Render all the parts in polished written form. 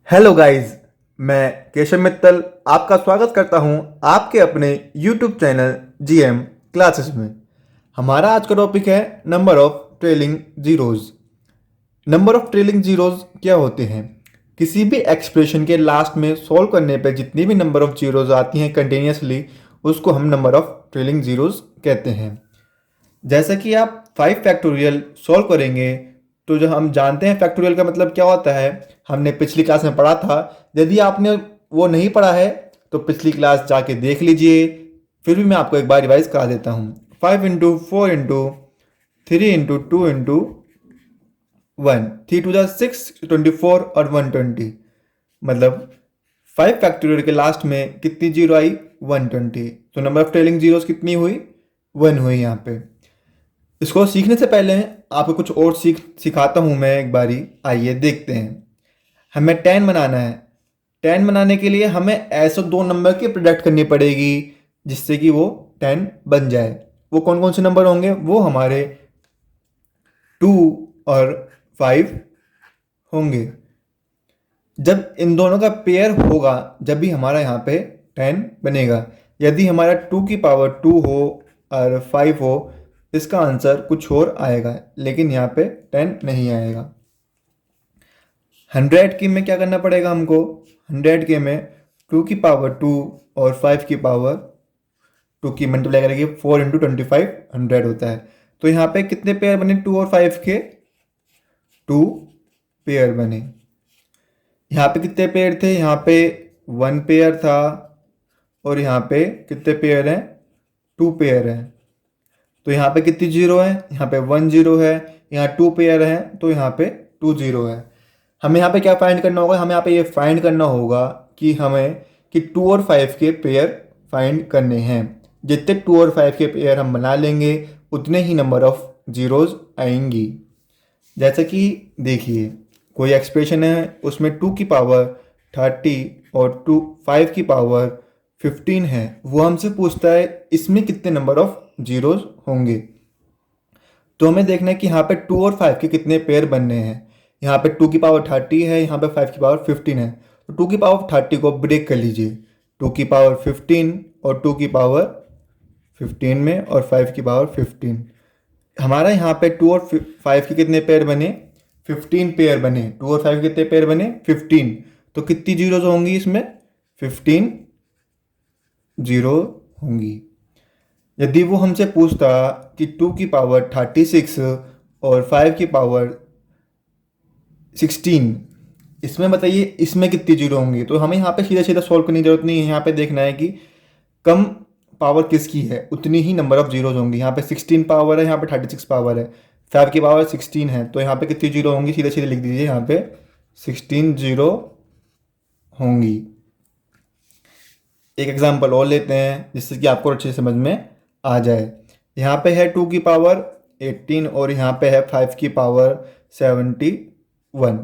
Hello guys. मैं केशव मित्तल आपका स्वागत करता हूं आपके अपने यूट्यूब चैनल जीएम क्लासेस में। हमारा आज का टॉपिक है number of trailing zeros. Number of trailing zeros क्या होते हैं? किसी भी एक्सप्रेशन के लास्ट में सॉल्व करने पे जितनी भी नंबर ऑफ जीरोज आती हैं कंटिन्यूसली, उसको हम नंबर ऑफ ट्रेलिंग जीरोज कहते हैं। जैसा कि आप 5 फैक्टोरियल सॉल्व करेंगे तो जो हम जानते हैं फैक्टोरियल का मतलब क्या होता है, हमने पिछली क्लास में पढ़ा था। यदि आपने वो नहीं पढ़ा है तो पिछली क्लास जाके देख लीजिए। फिर भी मैं आपको एक बार रिवाइज करा देता हूँ। 5 into 4 into 3 into 2 into 1, 3 to the 6, 24 और 120। मतलब 5 फैक्टोरियल के लास्ट में कितनी जीरो आई? 120। तो नंबर ऑफ ट्रेलिंग जीरोस कितनी हुई? 1 हुई यहाँ पे। इसको सीखने से पहले आपको कुछ और सिखाता हूँ मैं एक बारी। आइए देखते हैं। हमें 10 बनाना है। 10 बनाने के लिए हमें ऐसे दो नंबर की प्रोडक्ट करनी पड़ेगी जिससे कि वो 10 बन जाए। वो कौन कौन से नंबर होंगे? वो हमारे 2 और 5 होंगे। जब इन दोनों का पेयर होगा जब भी हमारा यहाँ पे 10 बनेगा। यदि हमारा 2 की पावर 2 हो और 5 हो, इसका आंसर कुछ और आएगा, लेकिन यहाँ पे 10 नहीं आएगा। 100 की में क्या करना पड़ेगा हमको? 100 के में 2 की पावर 2 और 5 की पावर 2 की मल्टीप्लाई करेंगे। 4 इंटू 25 100 होता है। तो यहाँ पे कितने पेयर बने? 2 और 5 के 2 पेयर बने। यहाँ पे कितने पेयर थे? यहाँ पे 1 पेयर था और यहाँ पे कितने पेयर हैं? 2 पेयर हैं। तो यहाँ पे कितनी जीरो है? यहाँ पे 1 जीरो है। यहाँ 2 पेयर है तो यहाँ पे 2 जीरो है। हमें यहाँ पे क्या फाइंड करना होगा? हमें यहाँ पे ये फाइंड करना होगा कि हमें कि 2 और 5 के पेयर फाइंड करने हैं। जितने 2 और 5 के पेयर हम बना लेंगे उतने ही नंबर ऑफ जीरोज आएंगी। जैसे कि देखिए, कोई एक्सप्रेशन है, उसमें 2 की पावर 30 और 5 की पावर 15 है। वो हमसे पूछता है इसमें कितने नंबर ऑफ जीरोज होंगे। तो हमें देखना है कि यहाँ पे 2 और 5 के कितने पेयर बनने हैं। यहाँ पे 2 की पावर 30 है, यहाँ पे 5 की पावर 15 है। तो 2 की पावर 30 को ब्रेक कर लीजिए। 2 की पावर 15 और 2 की पावर 15 में और 5 की पावर 15। हमारा यहाँ पे 2 और 5 के कितने पेयर बने? 15 पेयर बने। 2 और 5 के कितने पेयर बने? 15। तो कितनी जीरोज होंगी इसमें? 15 जीरो होंगी। यदि वो हमसे पूछता कि 2 की पावर 36 और 5 की पावर 16, इसमें बताइए इसमें कितनी जीरो होंगी। तो हमें यहाँ पे सीधा सीधा सॉल्व करने की जरूरत नहीं है। यहाँ पे देखना है कि कम पावर किसकी है, उतनी ही नंबर ऑफ जीरोज होंगी। यहाँ पे 16 पावर है, यहाँ पे 36 पावर है, 5 की पावर 16 है। तो यहाँ पे कितनी जीरो होंगी? सीधे सीधे लिख दीजिए, यहाँ पे 16 जीरो होंगी। एक एग्जाम्पल और लेते हैं जिससे कि आपको अच्छे से समझ में आ जाए। यहाँ पे है 2 की पावर 18 और यहाँ पे है 5 की पावर 71।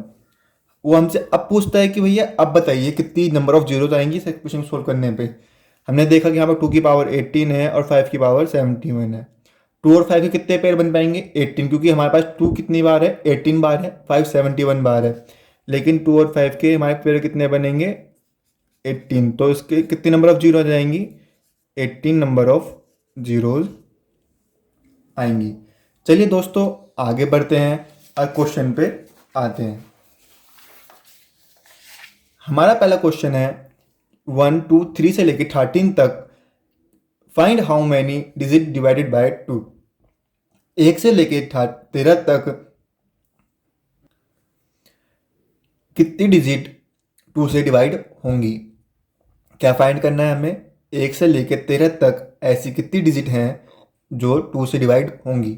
वो हमसे अब पूछता है कि भैया अब बताइए कितनी नंबर ऑफ जीरोज आएंगी इस क्वेश्चन सोल्व करने पे। हमने देखा कि यहाँ पर 2 की पावर 18 है और 5 की पावर 71 है। 2 और 5 के कितने पेयर बन पाएंगे? 18, क्योंकि हमारे पास 2 कितनी बार है? 18 बार है, 5 71 बार है। लेकिन 2 और 5 के हमारे पेयर कितने बनेंगे? 18। तो इसके कितने नंबर ऑफ जीरो आ जाएंगी? 18 नंबर ऑफ जीरोज आएंगी। चलिए दोस्तों आगे बढ़ते हैं और क्वेश्चन पे आते हैं। हमारा पहला क्वेश्चन है 1 2 3 से लेकर 13 तक find how many digit divided by 2। 1 से लेकर 13 तक कितनी डिजिट 2 से डिवाइड होंगी। क्या फाइंड करना है हमें? 1 से लेकर 13 तक ऐसी कितनी डिजिट हैं जो 2 से डिवाइड होंगी।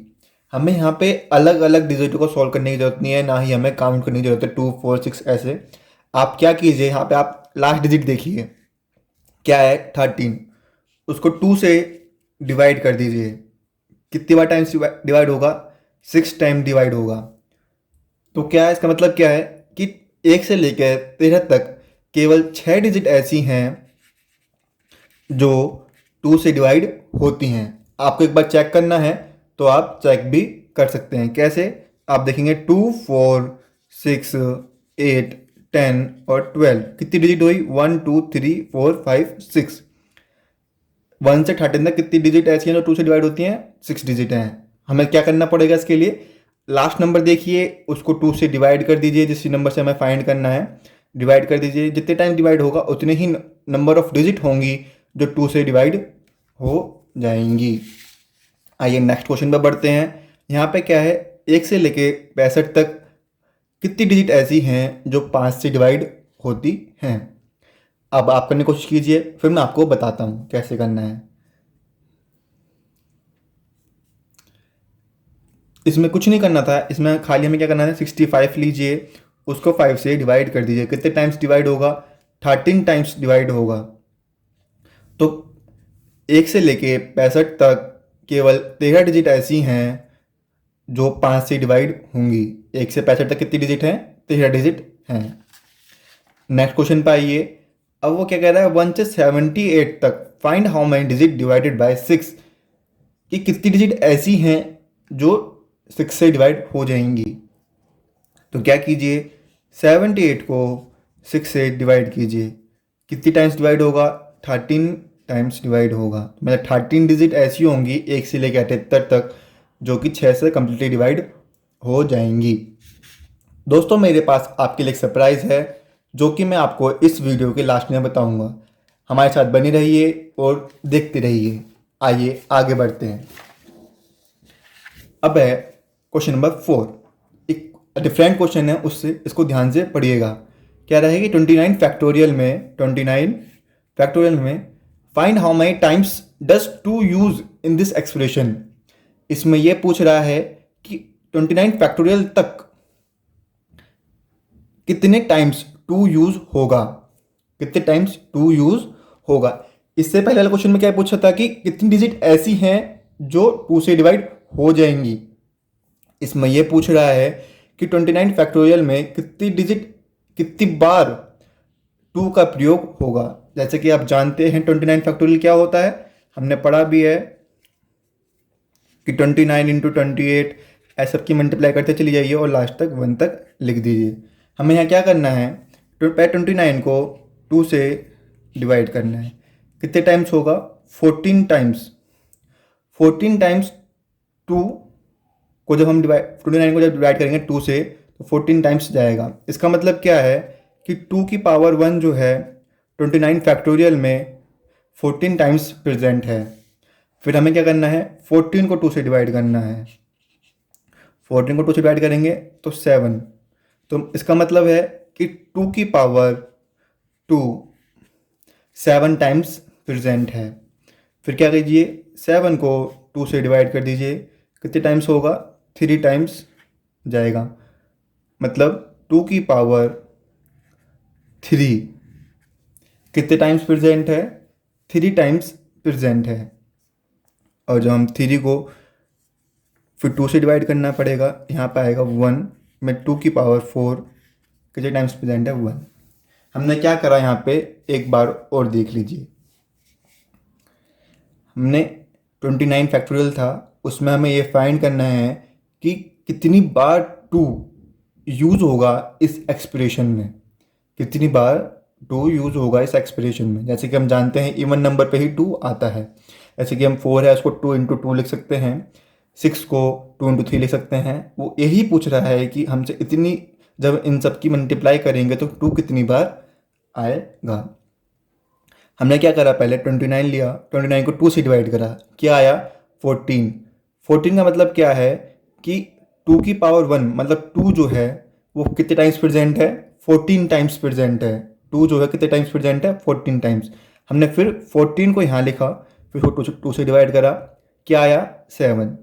हमें यहाँ पे अलग अलग डिजिट को सॉल्व करने की जरूरत नहीं है, ना ही हमें काउंट करने की जरूरत है 2 4 6 ऐसे। आप क्या कीजिए, यहाँ पे आप लास्ट डिजिट देखिए क्या है? 13। उसको 2 से डिवाइड कर दीजिए। कितनी बार टाइम्स डिवाइड होगा? 6 टाइम डिवाइड होगा। तो क्या है इसका मतलब? क्या है कि 1 से लेकर 13 तक केवल 6 डिजिट ऐसी हैं जो 2 से डिवाइड होती हैं। आपको एक बार चेक करना है तो आप चेक भी कर सकते हैं। कैसे? आप देखेंगे 2 4 6 8 10 और 12 कितनी डिजिट हुई? 1 2 3 4 5 6। 1 से 13 तक कितनी डिजिट ऐसी हैं जो 2 से डिवाइड होती हैं? 6 डिजिट हैं। हमें क्या करना पड़ेगा इसके लिए? लास्ट नंबर देखिए, उसको 2 से डिवाइड कर दीजिए, जिस नंबर से हमें फाइंड करना है डिवाइड कर दीजिए। जितने टाइम डिवाइड होगा उतने ही नंबर ऑफ डिजिट होंगी जो 2 से डिवाइड हो जाएंगी। आइए नेक्स्ट क्वेश्चन पर बढ़ते हैं। यहाँ पे क्या है, 1 से लेके 65 तक कितनी डिजिट ऐसी हैं जो 5 से डिवाइड होती हैं? अब आप करने की कोशिश कीजिए, फिर मैं आपको बताता हूँ कैसे करना है। इसमें कुछ नहीं करना था, इसमें खाली हमें क्या करना है, 65 लीजिए, उसको 5 से डिवाइड कर दीजिए। कितने टाइम्स डिवाइड होगा? 13 टाइम्स डिवाइड होगा। तो 1 से लेके 65 तक केवल 13 डिजिट ऐसी हैं जो 5 से डिवाइड होंगी। 1 से 65 तक कितनी डिजिट हैं? 13 डिजिट हैं। नेक्स्ट क्वेश्चन पे आइए। अब वो क्या कह रहा है, 1 से 78 तक find how many digit divided by 6, कि कितनी डिजिट ऐसी हैं जो 6 से डिवाइड हो जाएंगी। तो क्या कीजिए, 78 को 6 से डिवाइड कीजिए। कितनी टाइम्स डिवाइड होगा? 13 टाइम्स डिवाइड होगा। मतलब 13 डिजिट ऐसी होंगी 1 से लेकर 78 तक जो कि 6 से कम्प्लीटली डिवाइड हो जाएंगी। दोस्तों मेरे पास आपके लिए एक सरप्राइज़ है जो कि मैं आपको इस वीडियो के लास्ट में बताऊंगा। हमारे साथ बने रहिए और देखते रहिए। आइए आगे बढ़ते हैं। अब है क्वेश्चन नंबर 4। एक डिफरेंट क्वेश्चन है, उससे इसको ध्यान से पढ़िएगा। क्या रहेगी, 29 फैक्टोरियल में find how many times does 2 use in this expression. इसमें यह पूछ रहा है कि 29 फैक्टोरियल तक कितने टाइम्स 2 यूज होगा, कितने टाइम्स 2 यूज होगा। इससे पहले वाले क्वेश्चन में क्या पूछा था कि कितनी डिजिट ऐसी हैं जो 2 से डिवाइड हो जाएंगी। इसमें यह पूछ रहा है कि 29 फैक्टोरियल में कितनी डिजिट, कितनी बार 2 का प्रयोग होगा। जैसे कि आप जानते हैं 29 फैक्टोरियल क्या होता है, हमने पढ़ा भी है कि 29 इंटू 28 ऐसा सबकी मल्टीप्लाई करते चली जाइए और लास्ट तक 1 तक लिख दीजिए। हमें यहाँ क्या करना है, 29 को 2 से डिवाइड करना है। कितने टाइम्स होगा? 14 टाइम्स। 14 टाइम्स 2 को जब हम 29 को जब डिवाइड करेंगे 2 से तो 14 टाइम्स जाएगा। इसका मतलब क्या है कि 2 की पावर 1 जो है 29 फैक्टोरियल में 14 टाइम्स प्रेजेंट है। फिर हमें क्या करना है, 14 को 2 से डिवाइड करना है। 14 को 2 से डिवाइड करेंगे तो 7। तो इसका मतलब है कि 2 की पावर 2 7 टाइम्स प्रेजेंट है। फिर क्या कीजिए, 7 को 2 से डिवाइड कर दीजिए। कितने टाइम्स होगा? 3 टाइम्स जाएगा। मतलब 2 की पावर 3 कितने टाइम्स प्रेजेंट है? 3 टाइम्स प्रेजेंट है। और जब हम 3 को फिर 2 से डिवाइड करना पड़ेगा, यहाँ पर आएगा 1 में 2 की पावर 4 कितने टाइम्स प्रेजेंट है? 1। हमने क्या करा यहाँ पे, एक बार और देख लीजिए। हमने 29 फैक्टोरियल था, उसमें हमें ये फाइंड करना है कि कितनी बार 2 यूज़ होगा इस एक्सप्रेशन में, कितनी बार 2 यूज़ होगा इस एक्सप्रेशन में। जैसे कि हम जानते हैं इवन नंबर पे ही 2 आता है। जैसे कि हम 4 है उसको 2 इंटू 2 लिख सकते हैं, 6 को 2 इंटू 3 लिख सकते हैं। वो यही पूछ रहा है कि हमसे इतनी, जब इन सब की मल्टीप्लाई करेंगे तो 2 कितनी बार आएगा। हमने क्या करा, पहले 29 लिया, 29 को 2 से डिवाइड करा, क्या आया? 14। 14 का मतलब क्या है कि 2 की पावर 1 मतलब 2 जो है वो कितने टाइम्स प्रेजेंट है? 14 टाइम्स प्रेजेंट है। 2 जो है कितने टाइम्स प्रेजेंट है? 14 टाइम्स। हमने फिर 14 को यहाँ लिखा, फिर 2 से डिवाइड करा, क्या आया? 7।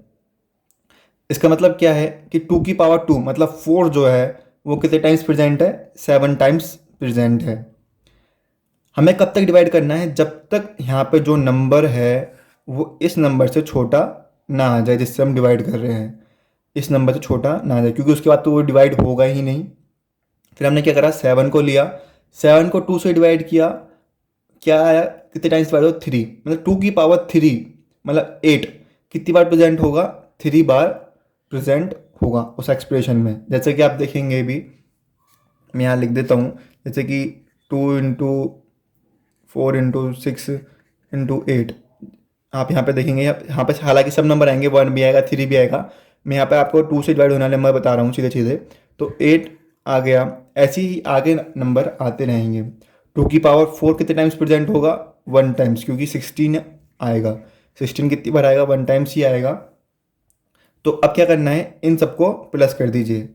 इसका मतलब क्या है कि 2 की पावर 2 मतलब 4 जो है वो कितने टाइम्स प्रेजेंट है? 7 टाइम्स प्रेजेंट है। हमें कब तक डिवाइड करना है? जब तक यहाँ पे जो नंबर है वो इस नंबर से छोटा ना आ जाए जिससे हम डिवाइड कर रहे हैं, इस नंबर से छोटा ना आ जाए, क्योंकि उसके बाद तो वो डिवाइड होगा ही नहीं। फिर हमने क्या करा, 7 को लिया, 7 को 2 से डिवाइड किया, क्या आया? कितने टाइम्स डिवाइड हो? 3। मतलब 2 की पावर 3 मतलब 8 कितनी बार प्रेजेंट होगा? 3 बार प्रेजेंट होगा उस एक्सप्रेशन में। जैसे कि आप देखेंगे भी मैं यहाँ लिख देता हूँ, जैसे कि 2 × 4 × 6 × 8। आप यहाँ पे देखेंगे, यहाँ पे हालांकि सब नंबर आएंगे, 1 भी आएगा, 3 भी आएगा। मैं यहाँ पे आपको 2 से डिवाइड होने वाले नंबर बता रहा हूँ सीधे सीधे। तो 8 आ गया, ऐसे ही आगे नंबर आते रहेंगे। 2 की पावर 4 कितने टाइम्स प्रेजेंट होगा? 1 टाइम्स, क्योंकि 16 आएगा। 16 कितनी बार आएगा? 1 टाइम्स ही आएगा। तो अब क्या करना है, इन सबको प्लस कर दीजिए।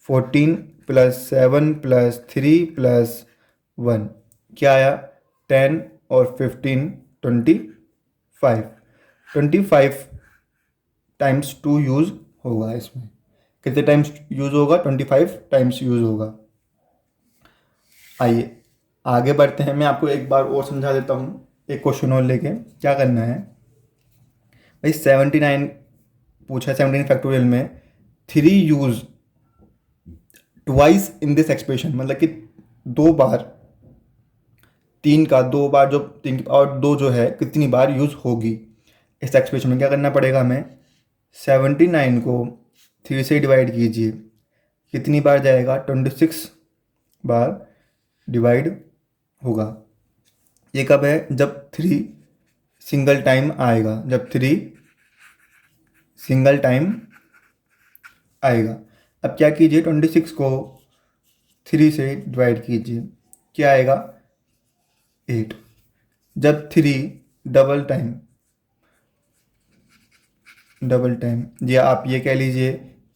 14 + 7 + 3 + 1 क्या आया? 10 और 15 25। 25 टाइम्स 2 यूज़ होगा इसमें। कितने टाइम्स यूज़ होगा? 25 टाइम्स यूज़ होगा। आइए आगे बढ़ते हैं, मैं आपको एक बार और समझा देता हूँ, एक क्वेश्चन और लेके। क्या करना है भाई, 79 पूछा है, 17 फैक्टोरियल में 3 use twice in this expression, मतलब कि 2 बार, 3 का 2 बार, जो 3 की पावर 2 जो है कितनी बार यूज़ होगी इस एक्सप्रेशन में। क्या करना पड़ेगा हमें? 79 को 3 से डिवाइड कीजिए, कितनी बार जाएगा? 26 बार डिवाइड होगा। ये कब है? जब 3 सिंगल टाइम आएगा, जब 3 सिंगल टाइम आएगा। अब क्या कीजिए, 26 को 3 से डिवाइड कीजिए, क्या आएगा? 8। जब 3 डबल टाइम, या आप ये कह लीजिए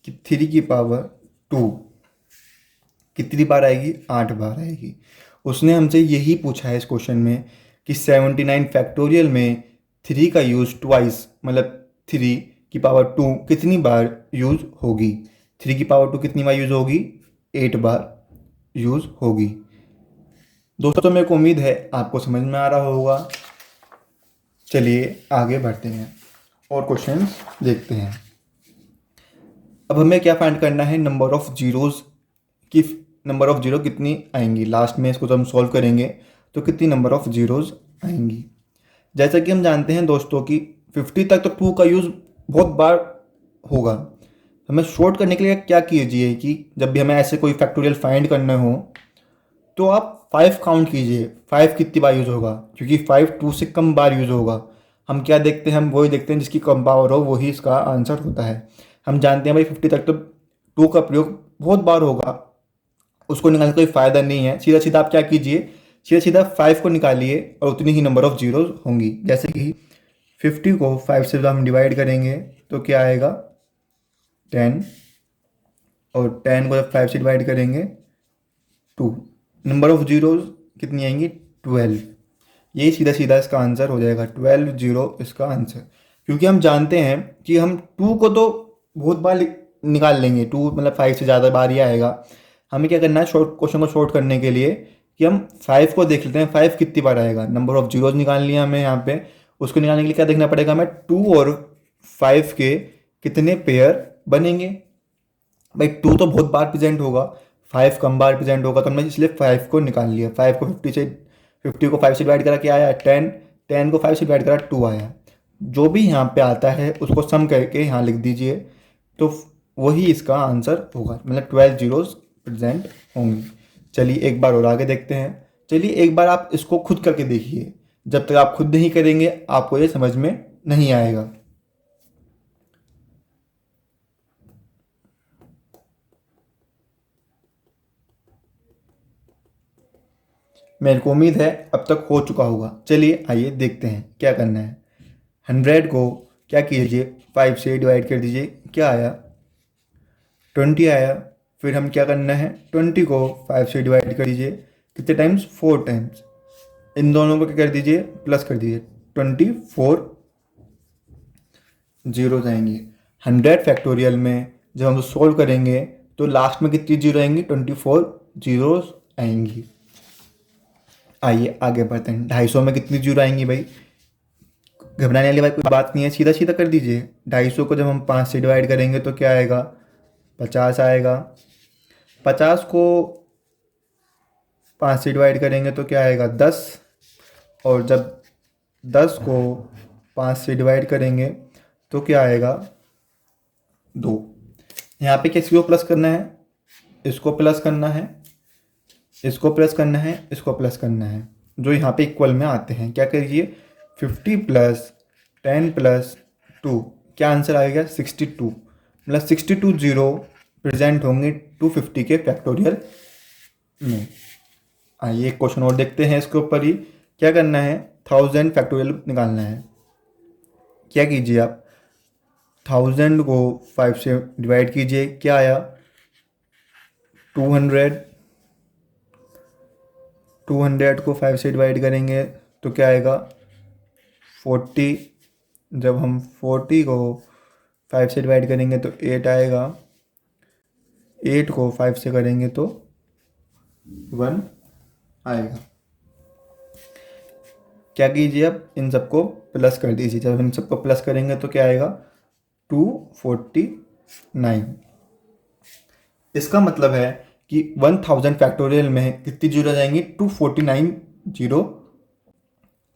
कि 3 की पावर 2 कितनी बार आएगी? 8 बार आएगी। उसने हमसे यही पूछा है इस क्वेश्चन में कि 79 फैक्टोरियल में 3 का यूज़ ट्वाइस, मतलब 3 की पावर 2 कितनी बार यूज़ होगी? 3 की पावर 2 कितनी बार यूज़ होगी? 8 बार यूज़ होगी। दोस्तों मेरे को उम्मीद है आपको समझ में आ रहा होगा। चलिए आगे बढ़ते हैं और क्वेश्चंस देखते हैं। अब हमें क्या फाइंड करना है? नंबर ऑफ जीरोज़ की, नंबर ऑफ जीरो कितनी आएंगी लास्ट में। इसको जब हम सॉल्व करेंगे तो कितनी नंबर ऑफ जीरोज़ आएंगी। जैसा कि हम जानते हैं दोस्तों कि 50 तक तो 2 का यूज़ बहुत बार होगा। हमें शॉर्ट करने के लिए क्या कीजिए कि जब भी हमें ऐसे कोई फैक्टोरियल फाइंड करने हो तो आप 5 काउंट कीजिए, 5 कितनी बार यूज़ होगा, क्योंकि 5 2 से कम बार यूज़ होगा। हम क्या देखते हैं? हम वही देखते हैं जिसकी कम पावर हो, वही इसका आंसर होता है। हम जानते हैं भाई 50 तक तो 2 का प्रयोग बहुत बार होगा, उसको निकालने का कोई फ़ायदा नहीं है। सीधा सीधा आप क्या कीजिए, सीधा सीधा 5 को निकालिए और उतनी ही नंबर ऑफ जीरोज़ होंगी। जैसे कि 50 को 5 से जब हम डिवाइड करेंगे तो क्या आएगा? 10, और 10 को जब 5 से डिवाइड करेंगे 2। नंबर ऑफ जीरोज़ कितनी आएंगी? 12। यही सीधा सीधा इसका आंसर हो जाएगा, 12 जीरो इसका आंसर। क्योंकि हम जानते हैं कि हम 2 को तो बहुत बार निकाल लेंगे, 2 मतलब 5 से ज़्यादा बार ही आएगा। हमें क्या करना है शॉर्ट क्वेश्चन को शॉर्ट करने के लिए कि हम 5 को देख लेते हैं, 5 कितनी बार आएगा। नंबर ऑफ जीरोज़ निकाल लिया हमें यहाँ पे। उसको निकालने के लिए क्या देखना पड़ेगा हमें? 2 और 5 के कितने पेयर बनेंगे। भाई 2 तो बहुत बार प्रेजेंट होगा, 5 कम बार प्रेजेंट होगा, तो हमने इसलिए 5 को निकाल लिया। 5 को 50 को 5 से डिवाइड करा, क्या आया? 10। 10 को 5 से डिवाइड करा, 2 आया। जो भी यहाँ पे आता है उसको सम करके यहाँ लिख दीजिए, तो वही इसका आंसर होगा, मतलब 12 जीरोज़ प्रेजेंट होंगी। चलिए एक बार और आगे देखते हैं। चलिए एक बार आप इसको खुद करके देखिए, जब तक आप खुद नहीं करेंगे आपको ये समझ में नहीं आएगा। मेरे को उम्मीद है अब तक हो चुका होगा। चलिए आइए देखते हैं क्या करना है। 100 को क्या कीजिए, 5 से डिवाइड कर दीजिए, क्या आया? 20 आया। फिर हम क्या करना है, 20 को 5 से डिवाइड कर दीजिए, कितने टाइम्स? 4 टाइम्स। इन दोनों को क्या कर दीजिए? प्लस कर दीजिए, 24 जीरो आएंगे। 100 फैक्टोरियल में जब हम सोल्व करेंगे तो लास्ट में कितनी जीरो आएंगी? 24 जीरोस आएंगी। आइए आगे बढ़ते हैं। 250 में कितनी जीरो आएंगी भाई? घबराने वाली बात कोई बात नहीं है, सीधा सीधा कर दीजिए। 250 को जब हम 5 से डिवाइड करेंगे तो क्या आएगा? 50 आएगा। 50 को 5 से डिवाइड करेंगे तो क्या आएगा? 10। और जब 10 को 5 से डिवाइड करेंगे तो क्या आएगा? 2। यहाँ पे किसी को प्लस करना है, इसको प्लस करना है, इसको प्लस करना है, इसको प्लस करना है, जो यहाँ पे इक्वल में आते हैं। क्या करिए, 50 प्लस 10 प्लस 2, क्या आंसर आएगा 62। मतलब 62 जीरो प्रेजेंट होंगे 250 के फैक्टोरियल में। आइए एक क्वेश्चन और देखते हैं इसके ऊपर ही। क्या करना है, 1000 फैक्टोरियल निकालना है। क्या कीजिए आप, 1000 को 5 से डिवाइड कीजिए, क्या आया 200। 200 को 5 से डिवाइड करेंगे तो क्या आएगा 40। जब हम 40 को 5 से डिवाइड करेंगे तो 8 आएगा। 8 को 5 से करेंगे तो 1 आएगा। क्या कीजिए, अब इन सबको प्लस कर दीजिए। जब इन सबको प्लस करेंगे तो क्या आएगा 249। इसका मतलब है कि 1000 फैक्टोरियल में कितनी जीरो जाएंगी, 249 जीरो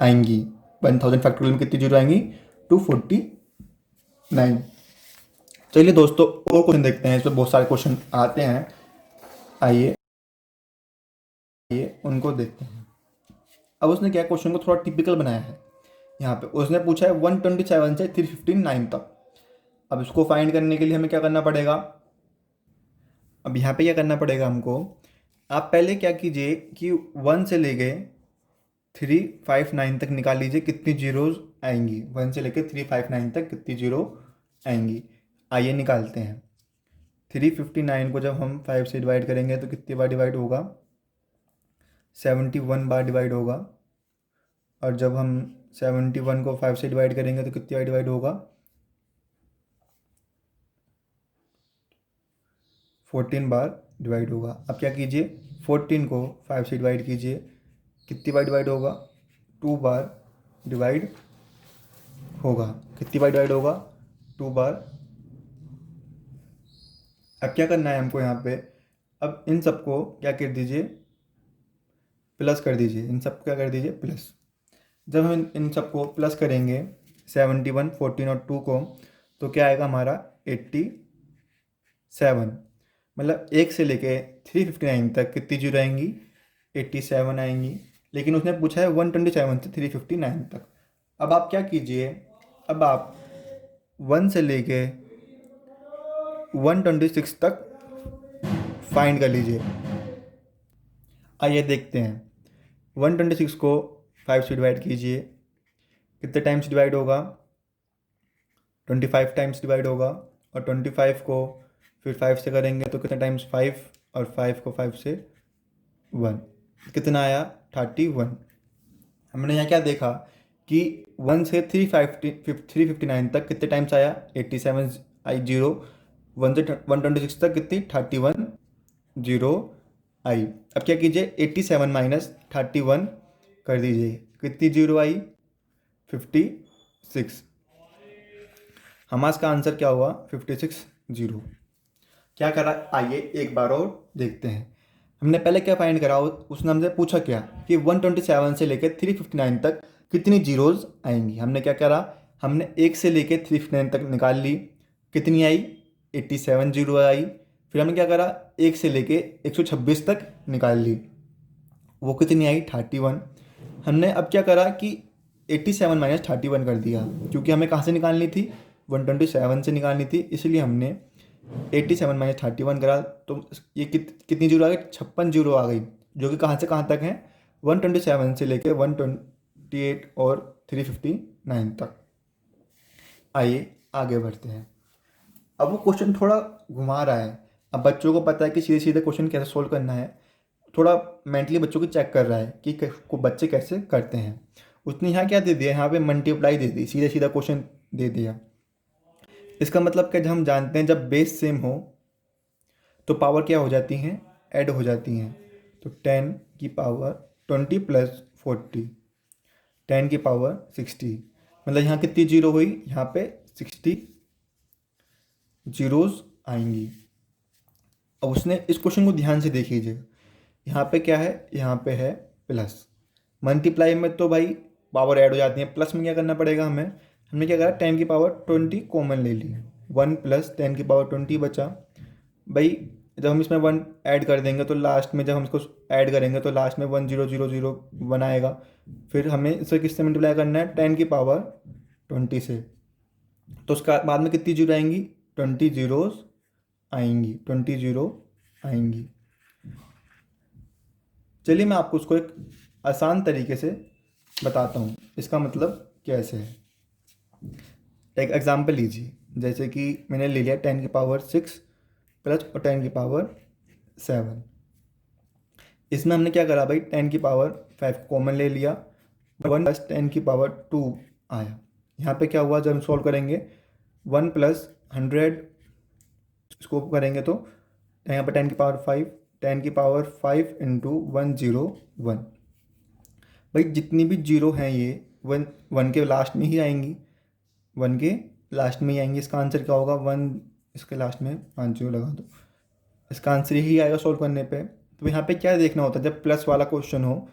आएंगी। 1000 फैक्टोरियल में कितनी जीरो आएंगी, 249। चलिए दोस्तों और क्वेश्चन देखते हैं, इसमें बहुत सारे क्वेश्चन आते हैं। आइए उनको देखते हैं। अब उसने क्या क्वेश्चन को थोड़ा टिपिकल बनाया है। यहाँ पे उसने पूछा है 127 से 359 तक। अब इसको फाइंड करने के लिए हमें क्या करना पड़ेगा, अब यहाँ पे क्या करना पड़ेगा हमको, आप पहले क्या कीजिए कि 1 से लेके 359 तक निकाल लीजिए कितनी जीरोज आएंगी। 1 से लेके 359 तक कितनी जीरो आएंगी। आइए निकालते हैं। 359 को जब हम 5 से डिवाइड करेंगे तो कितनी बार डिवाइड होगा, 71 बार डिवाइड होगा। और जब हम 71 को 5 से डिवाइड करेंगे तो कितनी बार डिवाइड होगा, 14 बार डिवाइड होगा। अब क्या कीजिए, 14 को 5 से डिवाइड कीजिए, कितनी बार डिवाइड होगा, 2 बार डिवाइड होगा। कितनी बार डिवाइड होगा, 2 बार। अब क्या करना है हमको यहाँ पे, अब इन सबको क्या कर दीजिए, प्लस कर दीजिए। इन सबको क्या कर दीजिए, प्लस। जब हम इन सबको प्लस करेंगे 71, 14 और 2 को, तो क्या आएगा हमारा 87। मतलब 1 से लेके 359 तक कितनी जीरो आएंगी, 87 आएंगी। लेकिन उसने पूछा है 127 से 359 तक। अब आप क्या कीजिए, अब आप 1 से लेके 126 तक फाइंड कर लीजिए। आइए देखते हैं। 126 को 5 से डिवाइड कीजिए, कितने टाइम्स डिवाइड होगा, 25 टाइम्स डिवाइड होगा। और 25 को फिर 5 से करेंगे तो कितने टाइम्स, 5। और 5 को 5 से 1, कितना आया 31। हमने यहाँ क्या देखा कि 1 से 359 तक कितने टाइम्स आया, 87 आई जीरो। 1 से 126 तक कितनी, 31 जीरो आई। अब क्या कीजिए, 87 माइनस 31 कर दीजिए, कितनी जीरो आई, 56। हमारा इसका आंसर क्या हुआ, 56 जीरो। क्या करा, आइए एक बार और देखते हैं। हमने पहले क्या फाइंड करा, उसने हमसे पूछा क्या कि 127 से लेकर 359 तक कितनी जीरोज आएंगी। हमने क्या करा, हमने 1 से लेकर 359 तक निकाल ली, कितनी आई, 87 जीरो आई। फिर हमने क्या करा, 1 से लेके 126 तक निकाल ली, वो कितनी आई, 31। हमने अब क्या करा कि 87 माइनस 31 कर दिया, क्योंकि हमें कहाँ से निकालनी थी, 127 से निकालनी थी, इसलिए हमने 87 माइनस 31 करा। तो ये कितनी जीरो आ गई, 56 जीरो आ गई, जो कि कहाँ से कहाँ तक है, 127 से लेके 128 और 359 तक। आइए आगे बढ़ते हैं। अब वो क्वेश्चन थोड़ा घुमा रहा है। अब बच्चों को पता है कि सीधे सीधे क्वेश्चन कैसे सोल्व करना है, थोड़ा मेंटली बच्चों को चेक कर रहा है कि बच्चे कैसे करते हैं। उसने यहाँ क्या दे दिया, यहाँ पे मल्टीप्लाई दे दी, सीधा सीधा क्वेश्चन दे दिया। इसका मतलब क्या, जब हम जानते हैं जब बेस सेम हो तो पावर क्या हो जाती हैं, ऐड हो जाती हैं। तो 10 की पावर 20 प्लस 40, 10 की पावर 60। मतलब यहाँ कितनी जीरो हुई, यहाँ पे 60 जीरोज आएंगी। अब उसने इस क्वेश्चन को ध्यान से देख लीजिएगा, यहाँ पे क्या है, यहाँ पे है प्लस। मल्टीप्लाई में तो भाई पावर ऐड हो जाती है, प्लस में क्या करना पड़ेगा हमें, हमने क्या करा, 10 की पावर 20 कॉमन ले ली, 1 प्लस 10 की पावर 20 बचा। भाई जब हम इसमें 1 ऐड कर देंगे तो लास्ट में जब हम इसको ऐड करेंगे तो लास्ट में 1000 आएगा। फिर हमें इसे किससे मल्टीप्लाई करना है, 10 की पावर 20 से। तो उसका बाद में कितनी जीरो आएंगी, 20 जीरोस आएंगी, 20 जीरो आएंगी। चलिए मैं आपको उसको एक आसान तरीके से बताता हूँ इसका मतलब कैसे है। एक एग्जांपल लीजिए, जैसे कि मैंने ले लिया 10 की पावर 6 प्लस और 10 की पावर 7। इसमें हमने क्या करा भाई, 10 की पावर 5 कॉमन ले लिया, 1 प्लस 10 की पावर 2 आया। यहाँ पे क्या हुआ, जब हम सॉल्व करेंगे 1 प्लस 100 इसको करेंगे तो यहाँ पर 10 की पावर 5, 10 की पावर 5 इंटू 101। भाई जितनी भी जीरो हैं ये वन के लास्ट में ही आएंगी, 1 के लास्ट में ही आएंगी। इसका आंसर क्या होगा, 1 इसके लास्ट में 5 जीरो लगा दो, इसका आंसर यही आएगा सॉल्व करने पे। तो यहाँ पे क्या देखना होता है, जब प्लस वाला क्वेश्चन हो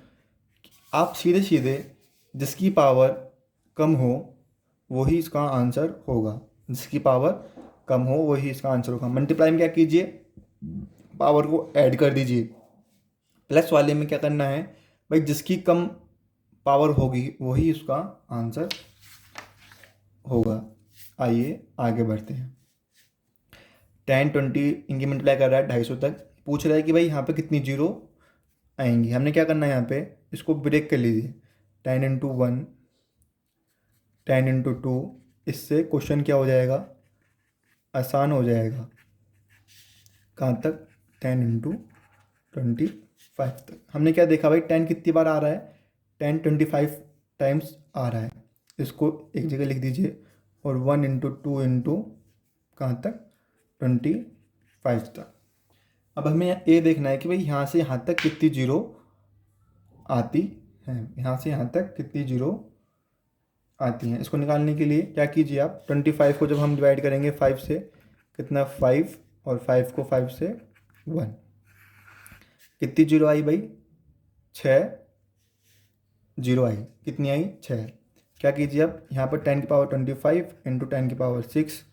आप सीधे सीधे जिसकी पावर कम हो वही इसका आंसर होगा, जिसकी पावर कम हो वही इसका आंसर होगा। मल्टीप्लाई में क्या कीजिए, पावर को ऐड कर दीजिए। प्लस वाले में क्या करना है भाई, जिसकी कम पावर होगी वही इसका आंसर होगा। आइए आगे बढ़ते हैं। 10 20 इनकी मल्टीप्लाई कर रहा है 250 तक, पूछ रहा है कि भाई यहाँ पे कितनी जीरो आएंगी। हमने क्या करना है, यहाँ पे इसको ब्रेक कर लीजिए, 10 इंटू 1, 10 इंटू 2। इससे क्वेश्चन क्या हो जाएगा, आसान हो जाएगा। कहाँ तक, 10 इंटू 25 तक। हमने क्या देखा भाई, 10 कितनी बार आ रहा है, 10 25 टाइम्स आ रहा है। इसको एक जगह लिख दीजिए, और 1 इंटू 2 इंटू कहाँ तक, 25 तक। अब हमें ये देखना है कि भाई यहाँ से यहाँ तक कितनी जीरो आती हैं, यहाँ से यहाँ तक कितनी जीरो आती हैं। इसको निकालने के लिए क्या कीजिए आप, 25 को जब हम डिवाइड करेंगे 5 से, कितना 5, और 5 को 5 से 1, कितनी जीरो आई भाई, 6 जीरो आई। कितनी आई, 6। क्या कीजिए आप, यहाँ पर 10 की पावर 25 इंटू 10 की पावर 6,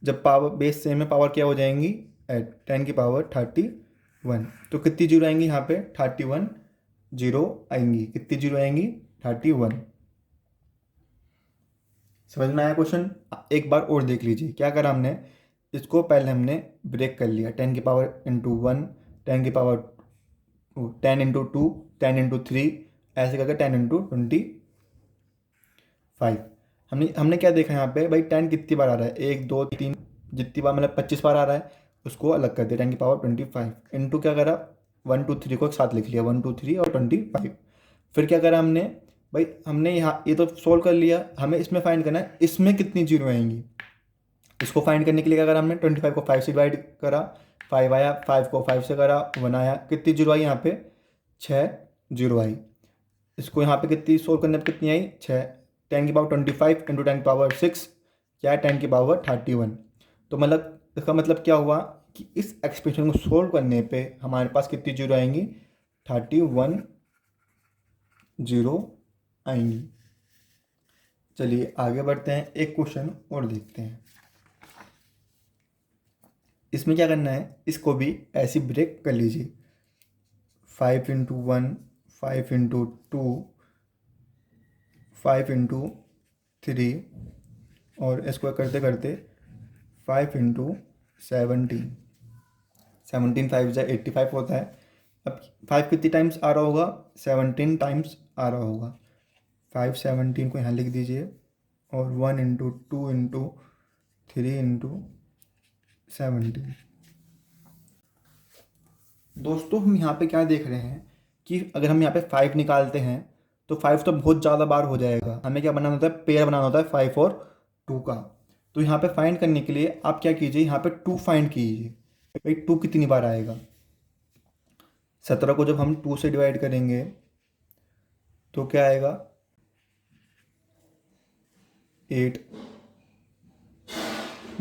जब पावर बेस सेम है पावर क्या हो जाएंगी एट 10 की पावर 31। तो कितनी जीरो आएंगी यहाँ पे, 31 जीरो आएंगी। कितनी जीरो आएंगी, 31। समझ में आया क्वेश्चन। एक बार और देख लीजिए क्या करा हमने, इसको पहले हमने ब्रेक कर लिया, 10 की पावर इंटू 1, 10 की पावर 10 इंटू 2, 10 इंटू 3, ऐसे करके 10 इंटू 25। हमने क्या देखा यहाँ पे भाई, 10 कितनी बार आ रहा है, 1 2 3, जितनी बार मतलब 25 बार आ रहा है उसको अलग कर दिया, 10 की पावर 25 इंटू क्या करा, 1 2 3 को एक साथ लिख लिया, 1 2 3 और 25। फिर क्या करा हमने भाई, हमने यहाँ ये तो सोल्व कर लिया, हमें इसमें फाइंड करना है इसमें कितनी जीरो आएंगी। इसको फाइंड करने के लिए क्या करा हमने, 25 को 5 से डिवाइड करा, 5 आया, 5 को 5 से करा, 1 आया। कितनी जीरो आई यहाँ पे, 6 जीरो आई। इसको यहाँ पे कितनी सोल्व करने पर कितनी आई, 6। 10 की पावर 25 इंटू 10 की पावर 6 क्या है, 10 की पावर 31। तो मतलब इसका मतलब क्या हुआ कि इस एक्सप्रेशन को सोल्व करने पे हमारे पास कितनी जीरो आएंगी, 31 जीरो आएंगी। चलिए आगे बढ़ते हैं, एक क्वेश्चन और देखते हैं। इसमें क्या करना है, इसको भी ऐसी ब्रेक कर लीजिए, 5 इंटू 1, 5 इंटू 2, 5 इंटू 3, और इसको करते करते 5 इंटू 17, 17 5 जा 85 होता है। अब 5 कितनी टाइम्स आ रहा होगा, 17 टाइम्स आ रहा होगा। 5 17 को यहाँ लिख दीजिए, और 1 इंटू 2 इंटू 3 इंटू 17। दोस्तों हम यहाँ पे क्या देख रहे हैं कि अगर हम यहाँ पे 5 निकालते हैं तो 5 तो बहुत ज़्यादा बार हो जाएगा, हमें क्या बनाना होता है, पेयर बनाना होता है 5 और 2 का। तो यहाँ पे फाइंड करने के लिए आप क्या कीजिए, यहाँ पे 2 फाइंड कीजिए। भाई 2 कितनी बार आएगा, 17 को जब हम 2 से डिवाइड करेंगे तो क्या आएगा, 8।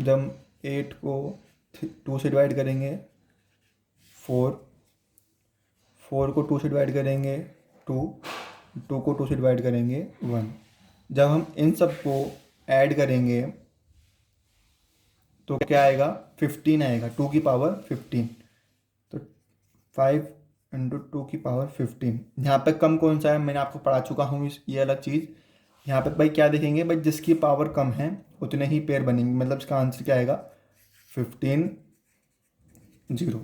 जब 8 को 2 से डिवाइड करेंगे 4, 4 को 2 से डिवाइड करेंगे 2, 2 को 2 से डिवाइड करेंगे 1। जब हम इन सब को ऐड करेंगे तो क्या आएगा, 15 आएगा, 2 की पावर 15। 5 इंटू 2 की पावर 15। यहाँ पे कम कौन सा है मैंने आपको पढ़ा चुका हूँ, ये अलग चीज़। यहाँ पे भाई क्या देखेंगे भाई, जिसकी पावर कम है उतने ही पेयर बनेंगे, मतलब इसका आंसर क्या आएगा 15 0।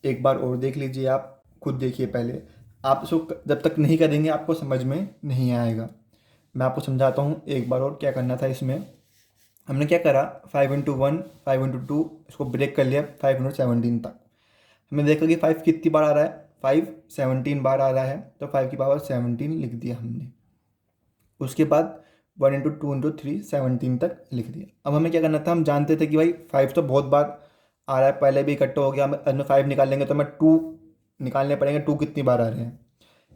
एक बार और देख लीजिए, आप खुद देखिए पहले, आप इसको जब तक नहीं करेंगे आपको समझ में नहीं आएगा। मैं आपको समझाता हूँ एक बार और क्या करना था इसमें। हमने क्या करा, 5 इंटू 1 5 इंटू 2 इसको ब्रेक कर लिया 5 इंटू 17 तक। हमने देखा कि 5 कितनी बार आ रहा है, 5 17 बार आ रहा है, तो 5 की पावर 17 लिख दिया हमने। उसके बाद 1 इंटू 2 इंटू 3 17 तक लिख दिया। अब हमें क्या करना था, हम जानते थे कि भाई 5 तो बहुत बार आ रहा है, पहले भी इकट्ठा हो गया, हम अंदर 5 निकाल लेंगे तो हमें 2 निकालने पड़ेंगे, 2 कितनी बार आ रहे हैं।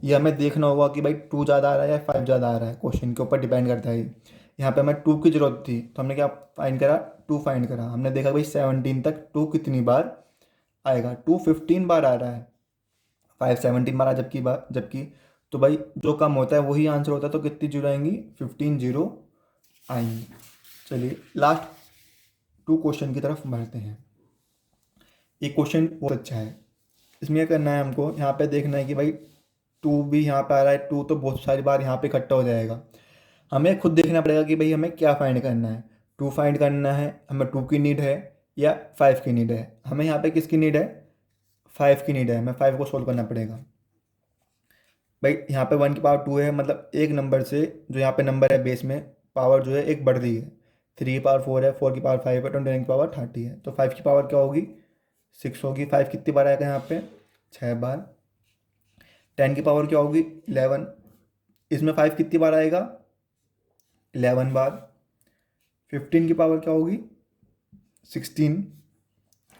ये हमें देखना होगा कि भाई 2 ज़्यादा आ रहा है या 5 ज़्यादा आ रहा है, क्वेश्चन के ऊपर डिपेंड करता है। यहाँ पे हमें 2 की ज़रूरत थी तो हमने क्या फाइंड करा, 2 फाइंड करा। हमने देखा भाई 17 तक 2 कितनी बार आएगा, 2 15 बार आ रहा है, 5 17 बार आ जबकि तो भाई जो कम होता है वही आंसर होता है, तो कितनी जीरो आएंगी 15 जीरो आएंगी। चलिए लास्ट 2 क्वेश्चन की तरफ बढ़ते हैं। एक क्वेश्चन बहुत अच्छा है, इसमें क्या करना है हमको, यहाँ पे देखना है कि भाई 2 भी यहाँ पे आ रहा है, 2 तो बहुत सारी बार यहाँ पे इकट्ठा हो जाएगा। हमें खुद देखना पड़ेगा कि भाई हमें क्या फाइंड करना है, 2 फाइंड करना है, हमें 2 की नीड है या 5 की नीड है। हमें यहाँ पे किसकी नीड है, 5 की नीड है, हमें 5 को सोल्व करना पड़ेगा। भाई यहाँ पे 1 की पावर 2 है, मतलब एक नंबर से जो यहाँ पे नंबर है बेस में, पावर जो है एक बढ़ रही है। 3 की पावर 4 है, 4 की पावर 5 है, 29 की पावर 30 है, तो 5 की पावर क्या होगी 6 होगी। 5 कितनी बार आएगा यहाँ पे 6 बार। 10 की पावर क्या होगी 11, इसमें 5 कितनी बार आएगा 11 बार। 15 की पावर क्या होगी 16,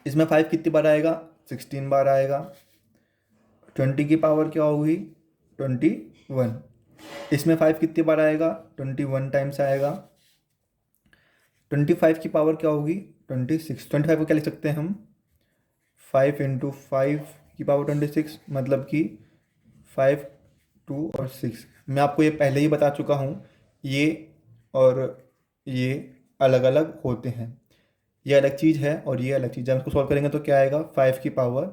इसमें 5 कितनी बार आएगा 16 बार आएगा। 20 की पावर क्या होगी 21, इसमें 5 कितनी बार आएगा 21 टाइम्स आएगा। 25 की पावर क्या होगी 26। 25 को क्या लिख सकते हैं हम, 5 इंटू 5 की पावर 26, मतलब कि 5 2 और 6। मैं आपको ये पहले ही बता चुका हूँ, ये और ये अलग अलग होते हैं, ये अलग चीज़ है और ये अलग चीज़ है। हम इसको सॉल्व करेंगे तो क्या आएगा 5 की पावर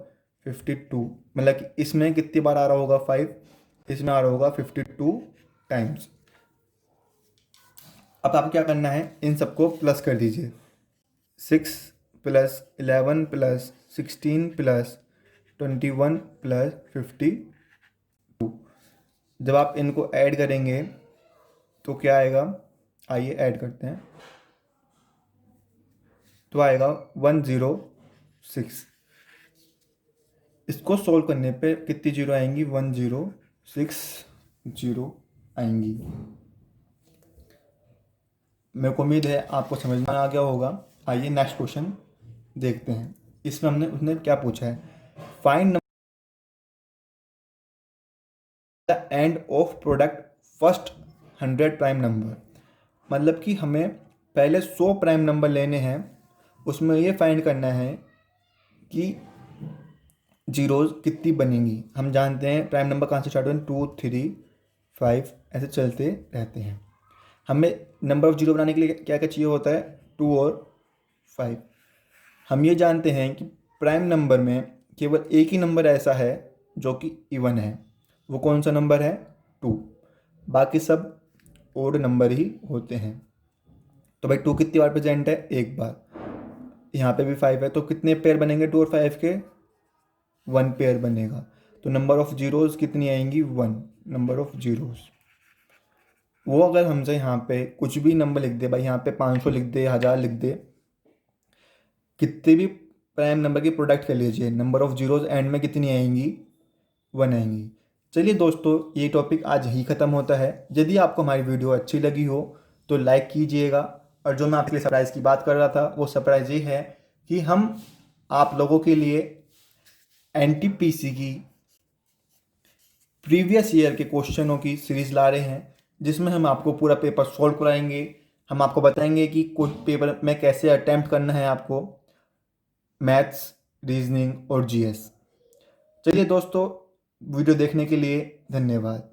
52, मतलब कि इसमें कितनी बार आ रहा होगा 5, इसमें आ रहा होगा 52 टाइम्स। अब आपको क्या करना है, इन सबको प्लस कर दीजिए, 6 प्लस 11 प्लस 16 प्लस 21 प्लस 52। जब आप इनको ऐड करेंगे तो क्या आएगा, आइए ऐड करते हैं, तो आएगा 106। इसको सोल्व करने पे कितनी जीरो आएंगी 1060 आएंगी। मेरे को उम्मीद है आपको समझ में आ गया होगा। आइए नेक्स्ट क्वेश्चन देखते हैं। इसमें उसने क्या पूछा है, find the end of product first 100 prime number. मतलब कि हमें पहले 100 प्राइम नंबर लेने हैं, उसमें ये फाइंड करना है कि जीरोज़ कितनी बनेंगी। हम जानते हैं प्राइम नंबर कहाँ से स्टार्ट होते हैं, 2 3 5 ऐसे चलते रहते हैं। हमें नंबर ऑफ जीरो बनाने के लिए क्या क्या चाहिए होता है, 2 और 5। हम ये जानते हैं कि प्राइम नंबर में केवल एक ही नंबर ऐसा है जो कि इवन है, वो कौन सा नंबर है 2, बाकी सब ओड नंबर ही होते हैं। तो भाई 2 कितनी बार प्रेजेंट है, एक बार। यहाँ पे भी 5 है, तो कितने पेयर बनेंगे 2 और 5 के, 1 पेयर बनेगा। तो नंबर ऑफ जीरोज़ कितनी आएंगी 1, नंबर ऑफ जीरोज़। वो अगर हमसे यहाँ पे कुछ भी नंबर लिख दे, भाई यहाँ पे 500 लिख दे, 1000 लिख दे, कितने भी प्राइम नंबर की प्रोडक्ट कर लीजिए, नंबर ऑफ जीरोज़ एंड में कितनी आएंगी 1 आएंगी। चलिए दोस्तों, ये टॉपिक आज ही ख़त्म होता है। यदि आपको हमारी वीडियो अच्छी लगी हो तो लाइक कीजिएगा। और जो मैं आपके लिए सरप्राइज़ की बात कर रहा था, वो सरप्राइज़ ये है कि हम आप लोगों के लिए एनटीपीसी की प्रीवियस ईयर के क्वेश्चनों की सीरीज़ ला रहे हैं, जिसमें हम आपको पूरा पेपर सॉल्व कराएंगे। हम आपको बताएंगे कि कुछ पेपर में कैसे अटैम्प्ट करना है आपको, मैथ्स, रीजनिंग और जीएस। चलिए दोस्तों, वीडियो देखने के लिए धन्यवाद।